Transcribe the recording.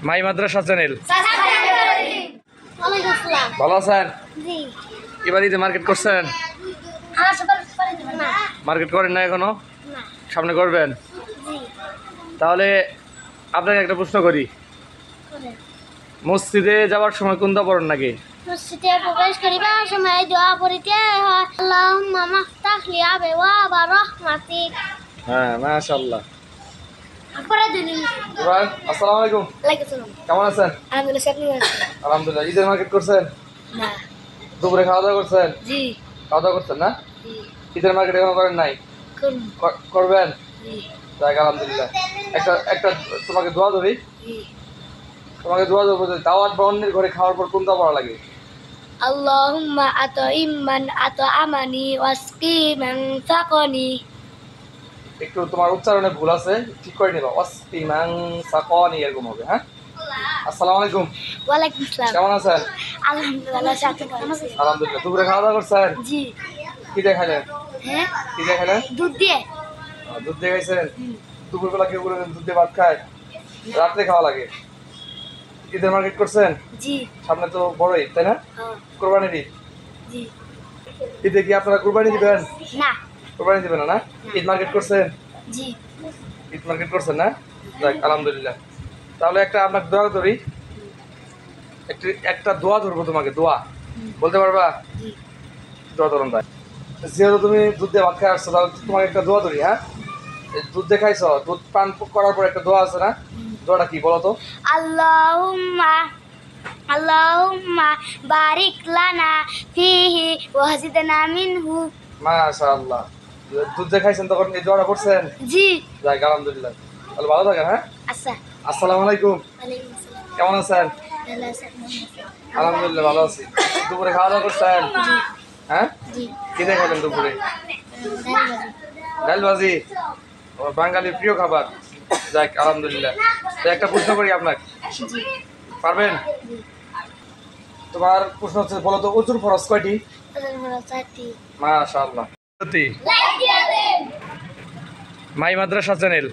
মাই মাদ্রাসা channel. ভালো আছেন? এবার ঈদে মার্কেট করছেন? মার্কেট করেন না এখনো? সামনে করবেন? তাহলে আপনাকে একটা প্রশ্ন করি, মসজিদে যাওয়ার সময় কোন দোয়া পড়েন নাকি? মসজিদে প্রবেশ করিবার সময় দোয়া পড়িতে হয়, আল্লাহুম্মা মাফতাহ লি আবওয়াবা রাহমাতিক। হ্যাঁ, মাশাআল্লাহ। পড়া দিন। এবার আসসালামু আলাইকুম। ওয়ালাইকুম আসসালাম। কেমন আছেন? আলহামদুলিল্লাহ, আপনি কেমন আছেন? আলহামদুলিল্লাহ। ঈদের মার্কেট করছেন? না। দুপুরে খাওয়া দাওয়া করছেন? জি। খাওয়া দাওয়া করছেন না? জি। ঈদের মার্কেট এখনো করেন নাই? করবেন? জি। যাক, আলহামদুলিল্লাহ। একটা একটা তোমাকে দোয়া ধরি, জি। তোমাকে দোয়া ধরবো যে দাওয়াত বা অন্যের ঘরে খাওয়ার পর কোন দোয়া পড়া লাগে? আল্লাহুম্মা আত'ইম মান আত'আমানি ওয়াসকি মান সাকানি। একটু তোমার উচ্চারণে ভুল আছে, ঠিক করে নিবা। ওয়াসফিমান সাকানি এরকম হবে। হ্যাঁ, আসসালামু আলাইকুম। ওয়ালাইকুম আসসালাম। কেমন আছেন? আলহামদুলিল্লাহ, আপনি কেমন আছেন? আলহামদুলিল্লাহ। দুপুরে খাওয়া দাওয়া করছেন? জি। কি দিয়ে খাইলেন? হ্যাঁ, কি দিয়ে খাইলেন? দুধ দিয়ে। দুধ দিয়ে খাইছেন? দুপুরবেলা কেউ বলেন দুধ দিয়ে ভাত খায়, রাত্রে খাওয়া লাগে। ঈদের মার্কেট করছেন? জি। সামনে তো বড় ঈদ, তাই না? হ্যাঁ। কোরবানির ঈদ। জি। ঈদে কি আপনারা কোরবানি দিবেন? না। কোরবানি দিবেন না? ঈদ মার্কেট করছেন? জি। ঈদ মার্কেট করছেন না? যাক, আলহামদুলিল্লাহ। তাহলে একটা আপনাকে দোয়া ধরি, একটা দোয়া ধরবো তোমাকে। দোয়া বলতে পারবা? জি। দোয়া ধরুন ভাই। যেহেতু তুমি দুধ দিয়ে ভাত খাই আসছো, তাহলে তোমাকে একটা দোয়া ধরি। হ্যাঁ, দুধ দিয়ে খাইছো, দুধ পান করার পর একটা দোয়া আছে না? দোয়াটা কি বলো তো? আল্লাহুম্মা বারিক লানা ফিহি ওয়াজিদনা মিনহু। মাশাআল্লাহ। দুধ দিয়ে খাইছেন তখন এই দোয়াটা করছেন? জি। যাক, আলহামদুলিল্লাহ। তাহলে ভালো থাকেন। হ্যাঁ, আচ্ছা। আসসালামু আলাইকুম। ওয়ালাইকুম আসসালাম। কেমন আছেন? ভালো আছেন? আলহামদুলিল্লাহ, ভালো আছি। দুপুরে খাওয়া দাওয়া করছেন? হ্যাঁ, জি। কি দিয়ে খাইলেন দুপুরে? ডাল ভাজি, আমার বাঙালির প্রিয় খাবার। যাক, আলহামদুলিল্লাহ। তো একটা প্রশ্ন করি আপনাকে, জি। পারবেন? তোমার প্রশ্ন হচ্ছে, বলো তো অজুর ফরজ কয়টি? মাশাআল্লাহ। মাই মাদ্রাসা চ্যানেল।